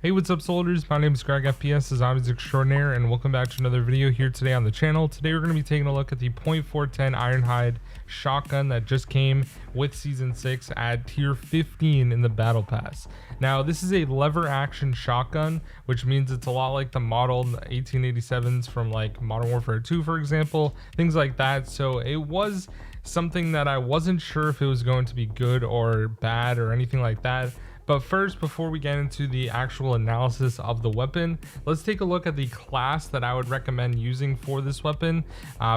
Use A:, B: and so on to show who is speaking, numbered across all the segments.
A: Hey, what's up soldiers? My name is GregFPS, Zombies Extraordinaire, and welcome back to another video here today on the channel. Today we're going to be taking a look at the .410 Ironside shotgun that just came with Season 6 at tier 15 in the Battle Pass. Now, this is a lever action shotgun, which means it's a lot like the model 1887s from like Modern Warfare 2, for example, things like that. So it was something that I wasn't sure if it was going to be good or bad or anything like that. But first, before we get into the actual analysis of the weapon, let's take a look at the class that I would recommend using for this weapon,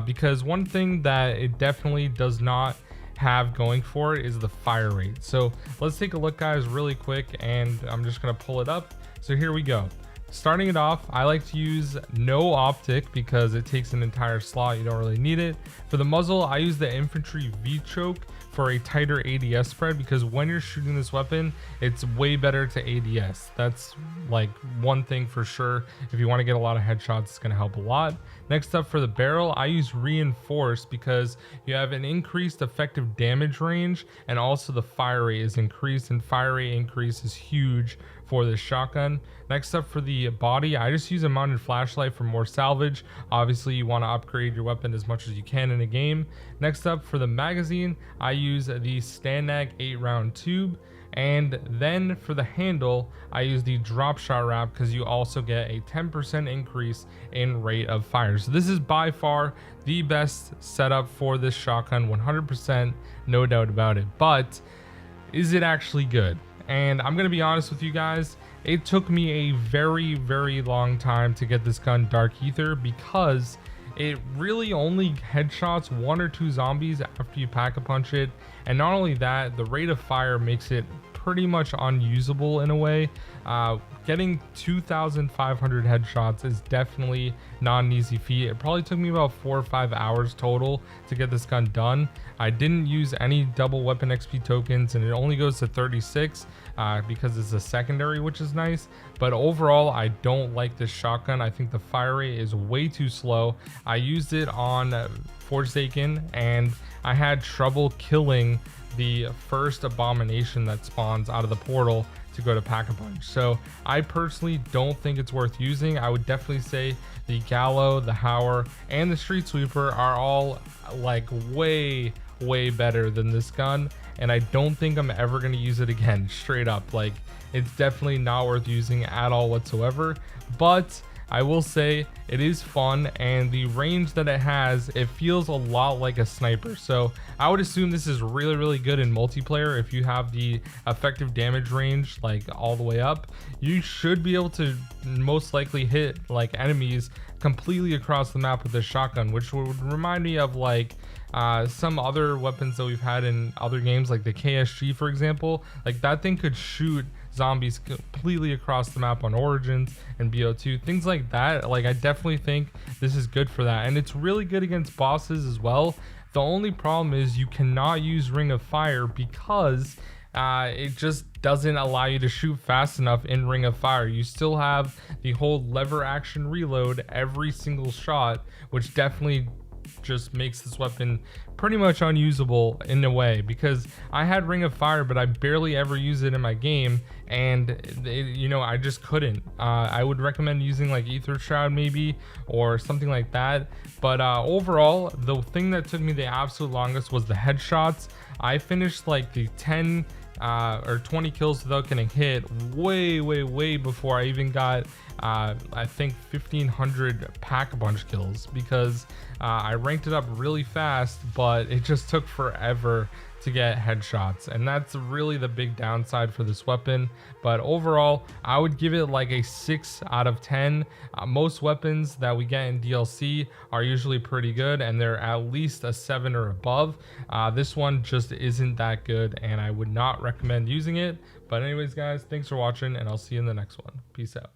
A: because one thing that it definitely does not have going for it is the fire rate. So let's take a look, guys, really quick, and I'm just going to pull it up. So here we go. Starting it off, I like to use no optic because it takes an entire slot. You don't really need it. For the muzzle, I use the infantry V-choke for a tighter ADS spread, because when you're shooting this weapon, it's way better to ADS. That's like one thing for sure. If you want to get a lot of headshots, it's going to help a lot. Next up, for the barrel, I use reinforced because you have an increased effective damage range, and also the fire rate is increased, and fire rate increase is huge for this shotgun. Next up, for the body, I just use a mounted flashlight for more salvage. Obviously, you want to upgrade your weapon as much as you can in a game. Next up, for the magazine, I use the Stanag 8-round tube. And then for the handle, I use the drop shot wrap because you also get a 10% increase in rate of fire. So this is by far the best setup for this shotgun, 100%, no doubt about it. But is it actually good? And I'm gonna be honest with you guys, it took me a very, very long time to get this gun Dark Ether, because it really only headshots 1 or 2 zombies after you pack-a-punch it. And not only that, the rate of fire makes it pretty much unusable in a way. Getting 2,500 headshots is definitely not an easy feat. It probably took me about 4 or 5 hours total to get this gun done. I didn't use any double weapon XP tokens, and it only goes to 36 because it's a secondary, which is nice. But overall, I don't like this shotgun. I think the fire rate is way too slow. I used it on Forsaken, and I had trouble killing the first abomination that spawns out of the portal to go to pack-a-punch. So I personally don't think it's worth using. I would definitely say the Gallo, the Howler, and the Street Sweeper are all like way better than this gun, and I don't think I'm ever going to use it again. Straight up, like, it's definitely not worth using at all whatsoever. But I will say it is fun, and the range that it has, it feels a lot like a sniper. So I would assume this is really good in multiplayer. If you have the effective damage range like all the way up, you should be able to most likely hit like enemies completely across the map with this shotgun, which would remind me of like some other weapons that we've had in other games, like the KSG, for example. Like, that thing could shoot zombies completely across the map on Origins and BO2, things like that. Like, I definitely think this is good for that, and it's really good against bosses as well. The only problem is you cannot use Ring of Fire because it just doesn't allow you to shoot fast enough in Ring of Fire. You still have the whole lever action reload every single shot, which definitely just makes this weapon pretty much unusable in a way, because I had Ring of Fire, but I barely ever use it in my game, and I just couldn't. I would recommend using like Ether Shroud maybe, or something like that. But overall, the thing that took me the absolute longest was the headshots. I finished like the 10 or 20 kills without getting hit way before I even got I think 1,500 pack-a-punch kills, because I ranked it up really fast, but it just took forever to get headshots, and that's really the big downside for this weapon. But overall, I would give it like a 6 out of 10. Most weapons that we get in DLC are usually pretty good, and they're at least a 7 or above. This one just isn't that good, and I would not recommend using it. But anyways, guys, thanks for watching, and I'll see you in the next one. Peace out.